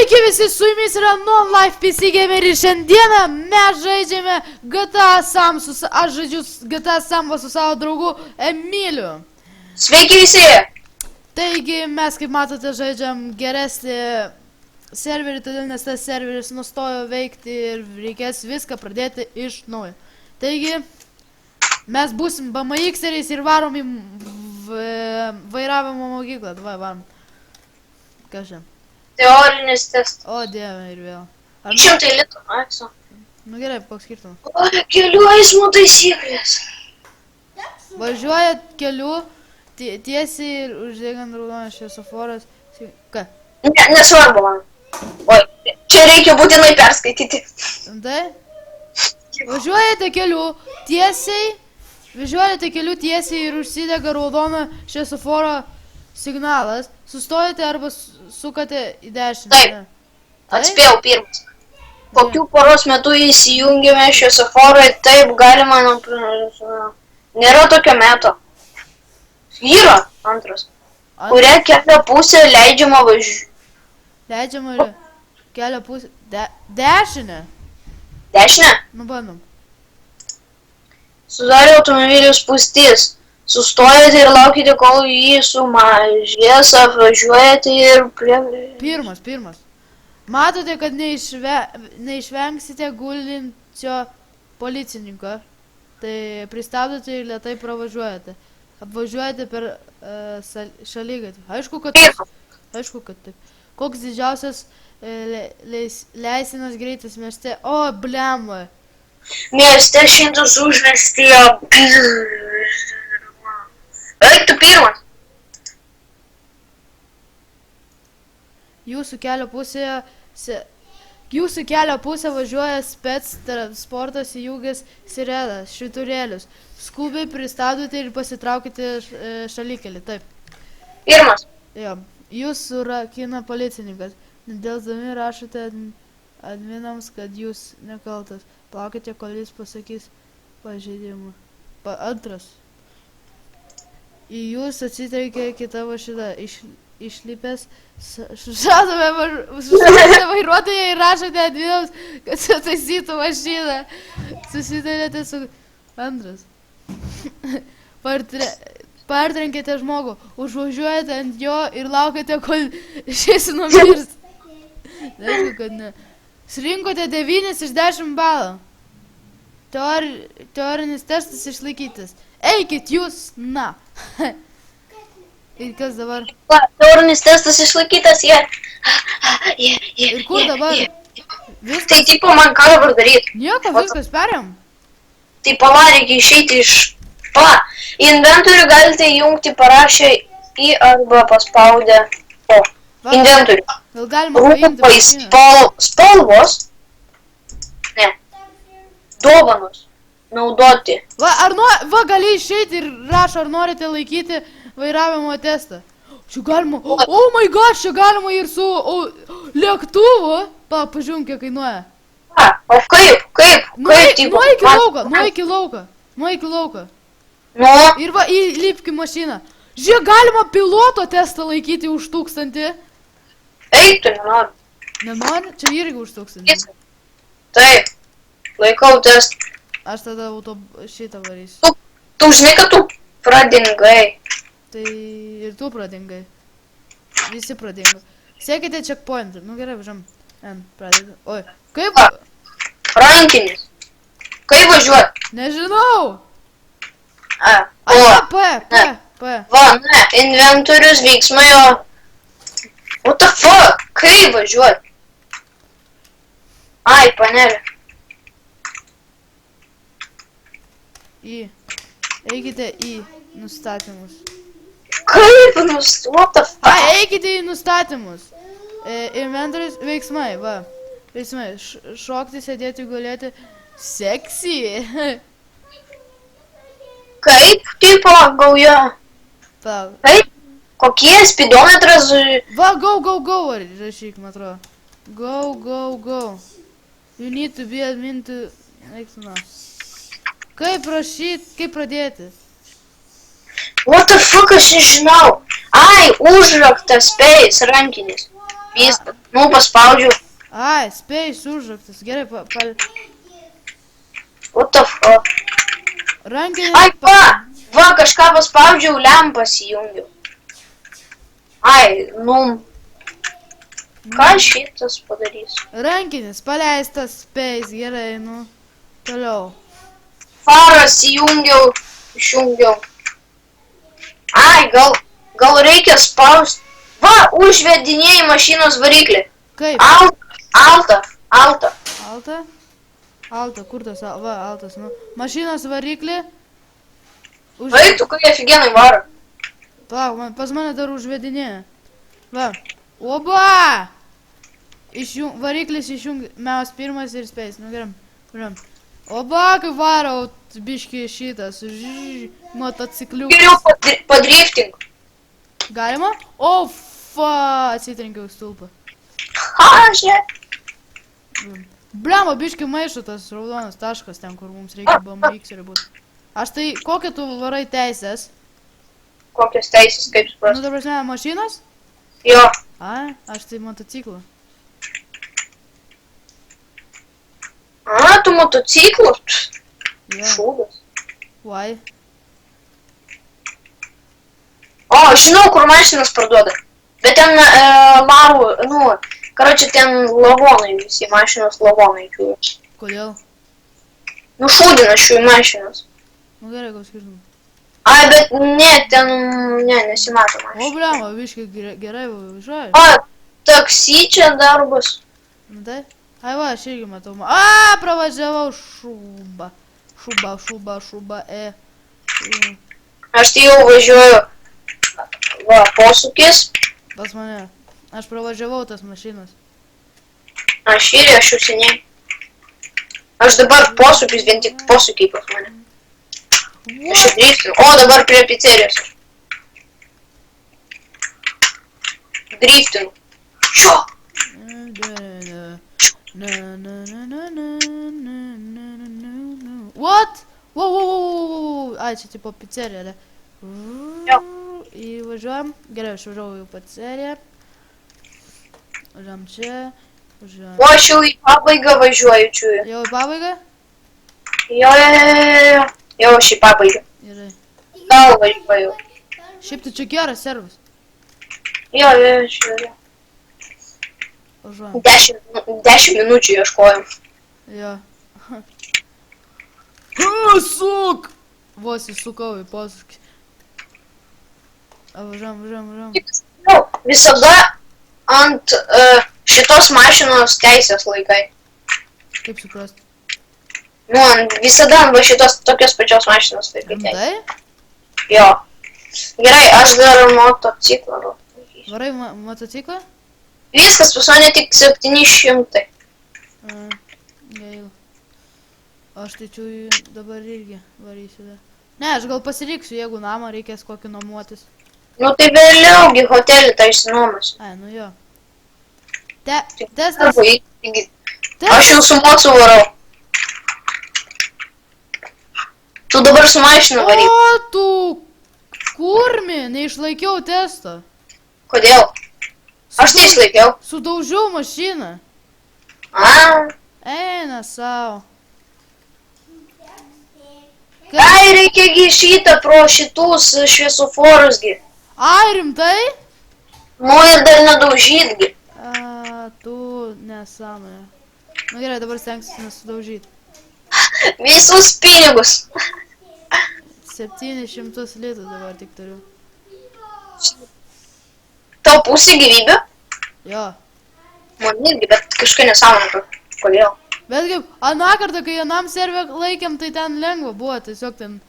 Sveiki visi, su jumis yra Non-Life PC Gamer ir šiandieną mes žaidžiame GTA Sam, aš žaidžiu GTA Sam su savo draugu Emiliu. Sveiki visi! Taigi mes, kaip matote, žaidžiam geresnį serverį, todėl nes tas serveris nustojo veikti ir reikės viską pradėti iš naujo. Taigi, mes būsim BMX-eriais ir varom į vairavimo mokyklą, varom. Ką šiandien? Teorinis testas. O, dieve, ir vėl. 100 litrų, akso. Nu gerai, koks skirtumas? O, kelių eismo taisyklės. Važiuoja keliu, tiesiai ir uždegant raudonas šviesoforas. Ką? Nesvarbu man. Oi, čia reikia būtinai perskaityti. Tai? Važiuojate keliu tiesiai ir užsidega raudono šviesoforo signalas. Sustojate arba sukate į dešinę. Taip, atspėjau pirmas. Kokių poros metų įsijungėme šviesoforą, taip galima, nėra tokio meto. Yra antras. Kuria kelio pusė leidžiama važiuoti. Leidžiama kelio pusė. Dešinę. Dešinę? Nu, bandom. Sudarė automobilių spūstis. Sustojate ir laukite, kol jį sumažės, apvažiuojate ir prie... Pirmas. Matote, kad neišvengsite gulinčio policininko. Tai pristabdote ir lėtai pravažiuojate. Apvažiuojate per šaligatvį. Aišku, kad taip. Koks didžiausias leistinas greitis mieste? O, blemba. Mieste 100 užmiestyje. Eik tu pirmas. Jūsų kelio pusė važiuoja spec transportas įjungęs sirenas, švyturėlius. Skubiai pristabdote ir pasitraukite šalikelį. Taip. Pirmas. Jo. Jūs surakina policininkas. Nedelsdami rašote adminams, kad jūs nekaltas. Plaukite, kol jis pasakys pažeidimą. Antras. Į jūs atsitreikė kita mašina. Išlipęs sušaudome vairuotoją ir rašote adminams, kad sutaisytų mašiną. Susitarėte su... Antras. Partrenkėte žmogų. Užvažiuojate ant jo ir laukite, kol šis numirs. Aišku, kad ne. Surinkote 9 iš 10 balų. Teorinis testas išlaikytas. Eikit jūs, na. Ir kas dabar? Teorinis testas išlaikytas, Ir kur dabar? Tai tipo man ką dabar daryti? Nieko, viskas perėm. Tai pala, reikia išeiti iš... Pala, į inventorių galite įjungti parašę į arba paspaudę O. Inventorių. Gal galima paimti Rūpai spalvos. Ne. Dovanos. Naudoti. Va, gali išeiti ir rašo, ar norite laikyti vairavimo testą. Čia galima, oh my gosh, čia galima ir su lėktuvu. Pažiūrėm, kiek kainuoja. O kaip? Nueik į lauką. Nu? Ir va, įlipk į mašiną. Žiūrėk, galima piloto testą laikyti už 1000. Eik, tu nenori. Nenori? Čia irgi už 1000. Taip, laikau testą. Aš tada šitą varysiu. Tu žinai, kad tu pradingai. Tai ir tu pradingai. Visi pradingai. Siekite checkpointą. Nu gerai, važiuom. Pradėdu. Oi, kaip? Rankinis. Kaip važiuot? Nežinau. P. Va, ne, inventorius veiksmai, o... What the fuck? Kaip važiuot? Ai, panelė. Eikite į nustatymus. Kaip what the fuck? Eikite į nustatymus. Inventorius veiksmai, va. Veiksmai. Šokti, sėdėti, gulėti. Seksy. Kaip? Tipo, gauja. Kaip? Kokie spidometras? Va, go, rašyk, man atrodo. Go. You need to be admin to... Kaip rašyt, kaip pradėti? What the fuck, aš nežinau. Ai, užraktas space rankinis. Viskas. Nu, paspaudžiau. Ai, spėjus užraktas. Gerai, What the fuck? rankinį... Ai, va, kažką paspaudžiau, lempas įjungiau. Ai, nu. Ką šitas padarys? Rankinis paleistas, spėjus, gerai, nu. Toliau. Faras įjungiau, išjungiau. Ai, gal reikia spaust. Va, užvedinėjai mašinos variklį. Kaip? Alta. Alta? Alta, kur tas? Va, altas, nu. Mašinos variklį. Vaik, tu kai aфиgenai varo. Palauk, pas mane dar užvedinėja. Va. Oba! Variklis išjungiamas pirmas ir spės. Nu, gerai. Oba, kaip varau, biški šitas. Motocikliukas. Geriau padriftink. Galima? O, atsitrenkiau stulpą. Ha, žiūrėk. Bliamo, biški maišo tas raudonas taškas ten, kur mums reikia BMX būt. Aš tai, kokią tu varai teisės? Kokios teisės, kaip Nu, supras? ta prasme, mašinos? Jo. A, aš tai motociklą. A, tu motociklų? Jo. Šūdas. Why? O, aš žinau, kur mašinas parduoda. Bet ten lavų, nu, karoči, ten lavonai visi, mašinos lavonai jų. Kodėl? Nu, šūdina šių mašinas. Nu, gerai, gal skirtum. Ai, bet ne, ten, nesimato O, mašinas. bliamo, biški gerai važiuoju. A, taksi čia darbas. Nu, tai? Ai, va, aš irgi matau. A, pravažiavau šūbą. Šūba, Aš tai jau važiuoju. Va, posūkis. Pas mane. Aš pravažiavau tas mašinas. Aš jau seniai. Aš dabar posūkis, vien tik posūkiai pas mane. Aš jau driftinu. O, dabar prie pizzerijos. Driftinu. Čo? What? Wow. Ai, čia tipo pizzerija, ne? Jo. Įvažiuojam. Gerai, aš važiavau į pizzeriją. Važiuojam čia. Važiuojam. O, aš jau į pabaigą važiuoju, čiūju. Jau į pabaigą? Jo. Jau aš į pabaigą. Gerai. Gal važiuoju. Šiaip tai čia geras servas. Jo. Važiuojam. 10 minučių ieškojom. Jo. Suk! Vos įsukau į posūkį. Važiuojam. Jau, visada ant šitos mašinos teisės laikai. Kaip suprast? Nu, visada ant va šitos tokios pačios mašinos laikai teisės. Tai? Jo. Gerai, aš dar motociklą. Varai motociklą? Viskas, pas mane tik 700. Gaila. Aš tai čiūju dabar irgi varysiu dar. Ne, aš gal pasiliksiu, jeigu namą reikės kokį nuomotis. Nu tai vėliaugi hotelį tai išsinuomas. Ai, nu jo. Testas. Aš jau su mocu varau. Tu dabar su mašina varyk. O, tu kurmi, neišlaikiau testo. Kodėl? Aš neišlaikiau. Sudaužiau mašiną. A. Eina savo. Ai, reikia šitą pro šitus šviesoforusgi. Ai, rimtai? Nu ir dar nedaužytgi. A, tu nesąmonė. Nu gerai, dabar stengsiu nesudaužyti. Visus pinigus. 700 litų dabar tik turiu. Tau pusė gyvybė? Jo. Man irgi, bet kažkai nesąmonė. Kodėl? Bet kaip, aną kartą, kai anam servę laikėm, tai ten lengva buvo, tiesiog ten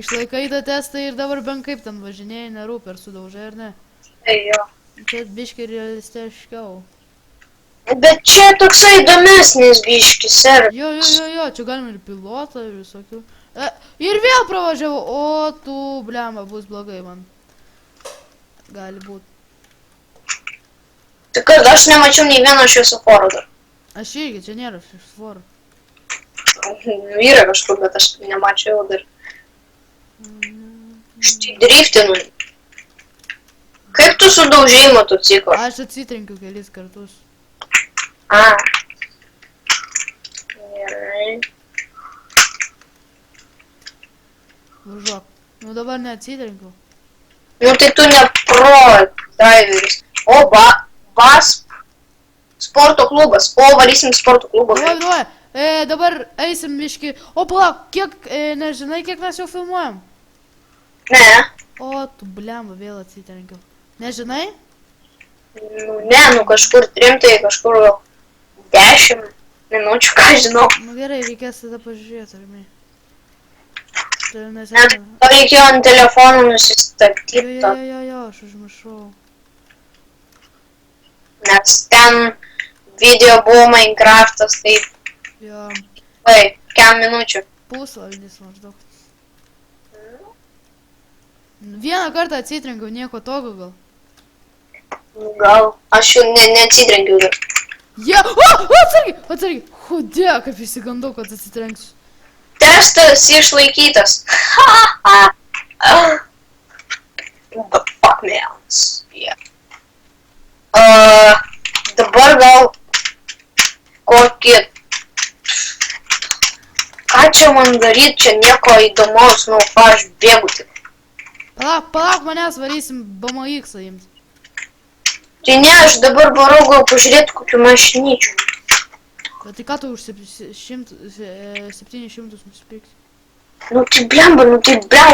išlaikai tą testą ir dabar bent kaip ten važinėjai, nerūpi, ar sudaužai ar ne. Jo. Čia biški realistiškiau. Bet čia toksai įdomesnis biški servė. Jo, čia galima ir pilotą, ir visokių. Ir vėl pravažiavau, o tu, blemba, bus blogai man. Gali būt. Tai kad aš nemačiau nei vieno šviesoforo dar. Aš irgi, čia nėra šviesoforo. Yra kažkur, bet aš nemačiau dar. Štai driftinu. Kaip tu sudaužai motociklą? Aš atsitrenkiu kelis kartus. A. Gerai. Važiuok. Nu dabar neatsitrenkiau. Nu tai tu ne pro driveris. O, BASP. Sporto klubas. O, varysim sporto klubą. Davai. Dabar eisim biški. O, palauk, kiek, nežinai, kiek mes jau filmuojam? Ne. O, tu blemba, vėl atsitrenkiau. Nežinai? Nu, ne, nu kažkur rimtai, kažkur 10 minučių, ką žinau. Nu gerai, reikės tada pažiūrėti, armiai. Tai mes Net reikėjo ant telefonų nusistatyti, Jo, aš užmiršau. nes ten video buvo Minecraftas, tai Jo, kem minučių. pusvalandis maždaug. Vieną kartą atsitrenkiau, nieko tokio gal. Nu, gal, aš jau neatsidrengiau dar. Jie, atsargiai. Hodė, kaip įsigandau, kad atsitrenksiu. Testas išlaikytas. The fuck man. Yeah. Dabar gal kokį... Ką čia man daryti, čia nieko įdomaus, nu, aš bėgu tik. Palauk, manęs varysim BMX-ą jums. Tai ne, aš dabar varau gal pažiūrėti kokių mašinyčių. Bet tai ką tu už 700 nusipirksi? Nu tai blemba,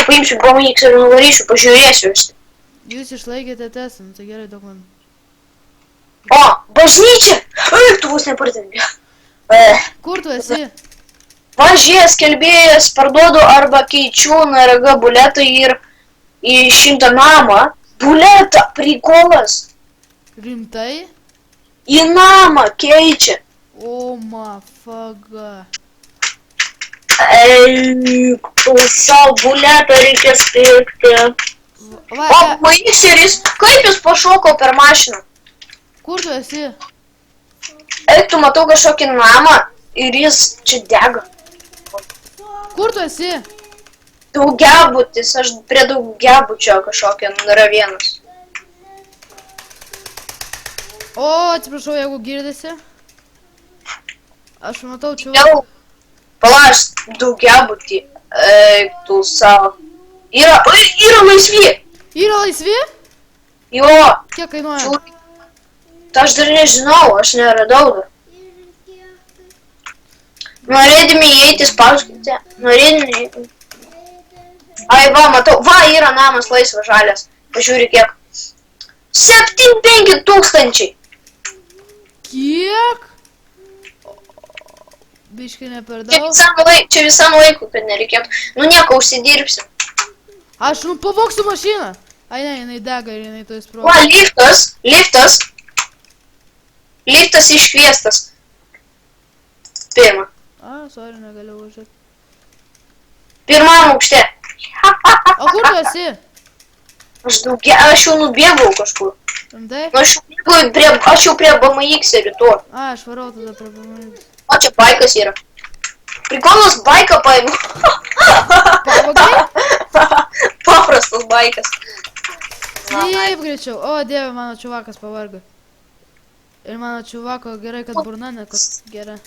paimsiu BMX ir nuvarysiu, pažiūrėsiu vis. Jūs išlaikėte testą, nu tai gerai, daug man. O, bažnyčia! Tu vos nepratendė. Kur tu esi? Važies kelbėjas parduodu arba keičiu NRG buletą ir į 100 namą. Buletą, prikolas. Rimtai? Į namą keičia. O, mafaga. Savo buletą reikės pirkti. O, maiseris, kaip jis pašoko per mašiną? Kur tu esi? Eik, tu matau kažkokį namą ir jis čia dega. Kur tu esi? Daugiabutis, aš prie daugiabučio kažkokio nėra vienas. O, atsiprašau, jeigu girdisi. Aš matau, čia... Jau, palaš, daugiabutį, tu savo. Yra laisvi. Yra laisvi? Jo, Kiek kainuoja? aš dar nežinau, aš neradau dar. Norėdami įeiti, spauskite. Norėdami įeiti. Ai, va, matau. Va, yra namas laisvas žalias. Pažiūrė kiek. 75 000. Kiek? Biškai ne per daug. Čia visam laiku, kad nereikėtų. Nu, nieko, užsidirbsim. Aš pavoksiu mašiną. Ai, ne, jinai dega ir jinai to įsprogo. Va, liftas. Liftas iškviestas. Pirma. A, sorry, negaliu važiuoti. Pirmam aukšte. O kur tu esi? Aš jau nubėgau kažkur. Rimtai? Aš jau prie BMX rytu. A, aš varau tada prie BMX. O čia baikas yra. Prikolas baiką paimu. Pavogai? Paprastas baikas. Taip, greičiau. O, dieve, mano čiuvakas pavargo. Ir mano čiuvako gerai, kad burna, ne kad gera.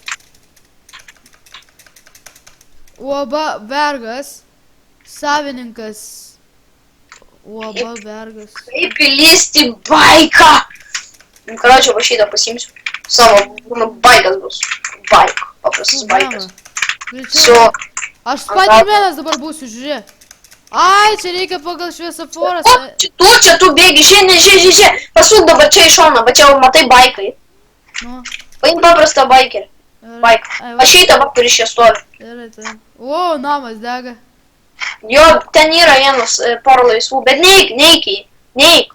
Uoba Vergas. Savininkas. Uoba Vergas. Kaip įlysti baiką. Karočiau, va šitą pasimsiu. Savo baikas bus. Baik. Paprastas baikas. Greičiau. Aš Spidermanas dabar būsiu, žiūrėk. Ai, čia reikia pagal šviesoforą. Čia tu bėgi, žiūrė. Pasuk dabar čia į šoną, bet čia matai baikai. Nu. Paim paprastą baikerį. Baiką. Aš šitą va, kuris čia stovi. Gerai, tai. O, namas dega. Jo, ten yra vienas pora laisvų, bet neik.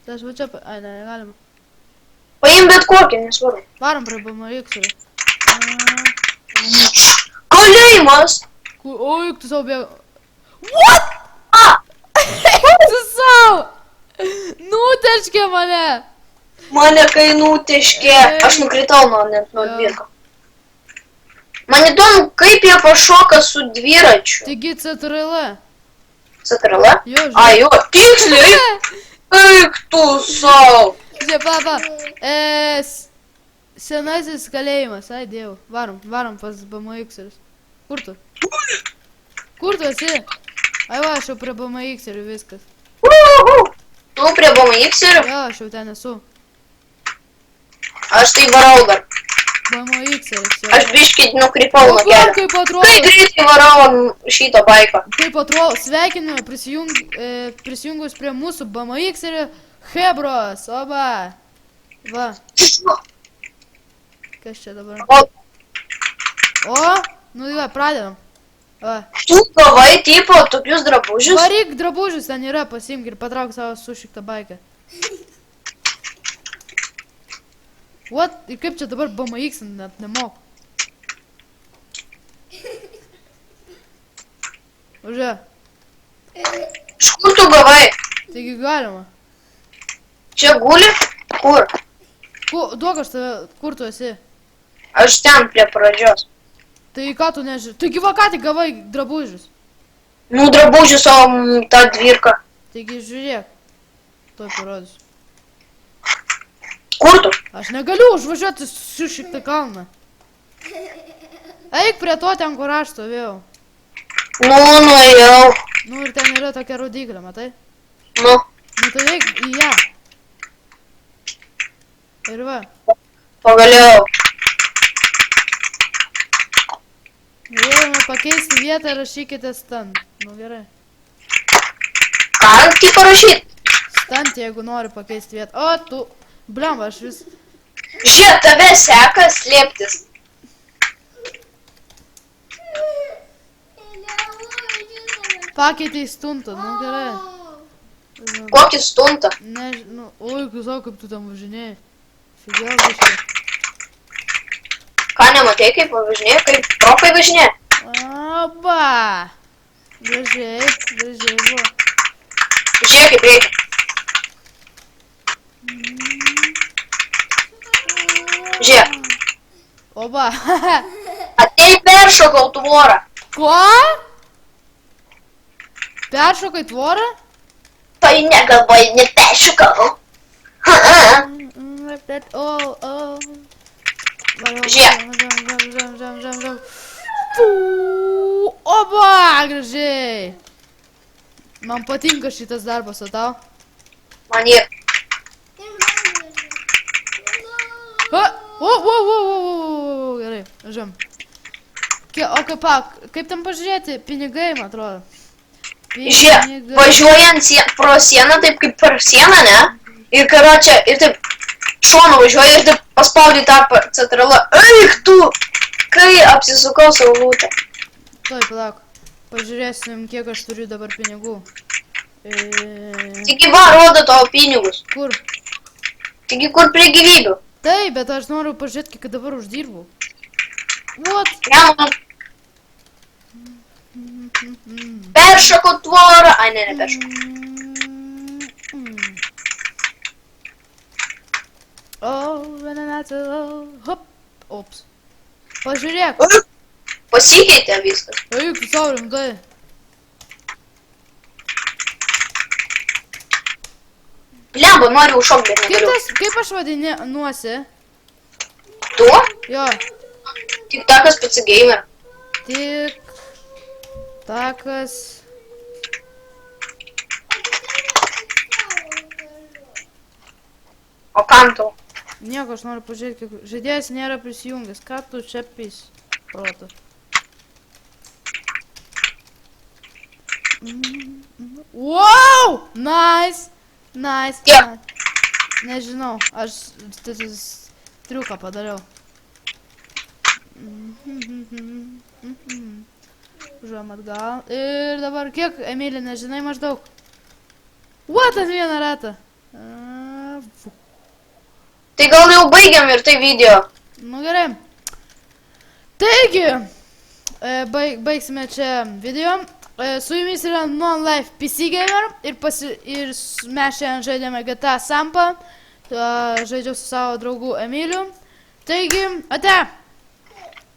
Tai aš va čia, ai, ne, negalima. Paim bet kokį, nesvarbu. Varom prie BMX. Kalėjimas! O, juk tu savo bėgo. What? Tu savo! Nuteškė mane! Mane kai nuteškė. Aš nukritau nuo dvirko. Man įdomu, kaip jie pašoka su dviračiu. Taigi CTRL. CTRL? Jo, A, jo, tiksliai. Eik tu savo. Žiūrėk, pala. Senasis kalėjimas, ai dievu. Varom pas BMX-erius. Kur tu? Kur tu esi? Ai va, aš jau prie BMX-erių viskas. Tu prie BMX-erių? Jo, aš jau ten esu. Aš tai varau dar. BMX-eris, jo. Aš biškį nukrypau nuo O kelio. kaip Kai atrodo? greitai varau ant šito baiko. Kaip atrodo, sveikinu prisijungus prie mūsų BMX-erių Hebros, oba. Va, kas čia dabar? O, nu va, pradedam. Va. Tu gavai tipo tokius drabužius? Varyk drabužius, ten yra, pasiimk ir patrauk savo sušiktą baiką. What? Ir kaip čia dabar BMX net nemoku? Užė, Iš kur tu gavai? taigi galima. Čia guli? Kur? Duok aš tave, kur tu esi? Aš ten prie pradžios. Tai ką tu nežinai? Taigi va ką tik gavai drabužius. Nu, drabužių savo tą dvirką. Taigi žiūrėk. Tuoj parodysiu. Kur tu? Aš negaliu užvažiuoti su šiktą kalną. Eik prie to ten, kur aš stovėjau. Nu, nuėjau. Nu ir ten yra tokia rodiklė, matai? Nu, Nu tai eik į ją. Ir va. pagaliau. Norėjome pakeisti vietą, rašykite stand. Nu gerai. Ką tik parašyt? Stand, jeigu nori pakeisti vietą. O, tu. Bliam, aš vis. Žiūrėk, tave seka slėptis. Pakeitei stuntą, nu gerai. Kokį stuntą? Nežinau, oi, kusau, kaip tu tam važinėjai. Figėl biškai. Ką nematei, kaip važinė, kaip profai važinė? Oba! Gražiai buvo. Žiūrėk, kaip reikia. Žiūrėk, Oba! atei peršokau tvorą. Ko? Peršokai tvorą? Tai negalvoj, neperšokau. Žiūrėk. Oba, gražiai. Man patinka šitas darbas, o tau? Man jie. O, gerai, žem. O kaip tam pažiūrėti? Pinigai, man atrodo. Žiūrėk, važiuojant pro sieną, taip kaip per sieną, ne? Ir karočią, ir taip šoną važiuoja ir taip paspaudai tą CTRL. Eik tu! Kai apsisukau saulutę. Tuoj, palauk. Pažiūrėsim, kiek aš turiu dabar pinigų. Taigi va, rodo tavo pinigus. Kur? Taigi kur prie gyvybių. Taip, bet aš noriu pažiūrėti, kiek dabar uždirbu. What? Jam. Peršoko tvorą. Ai, ne, neperšoko. Hop. Ops. Pažiūrėk. Pasikeitė viskas. Eik, sau rimtai. Blemba, noriu užšokti, bet negaliu. Kaip aš vadinuosi? Tu? Jo. Tik takas PC Gamer. Tik takas. O kam tu? Nieko, aš noriu pažiūrėti, kiek žaidėjas nėra prisijungęs. Ką tu čia pys, proto? Wow! Nice! Nice! Yeah. Nežinau, aš triuką padariau. Užuom atgal. Ir dabar kiek, Emilė, nežinai maždaug? What, aš vieną ratą? Tai gal jau baigiam ir tai video. Nu gerai. Taigi, baigsime čia video. Su jumis yra Non-Life PC Gamer ir mes šiandien žaidėme GTA Sampa. Žaidžiau su savo draugu Emiliu. Taigi, ate!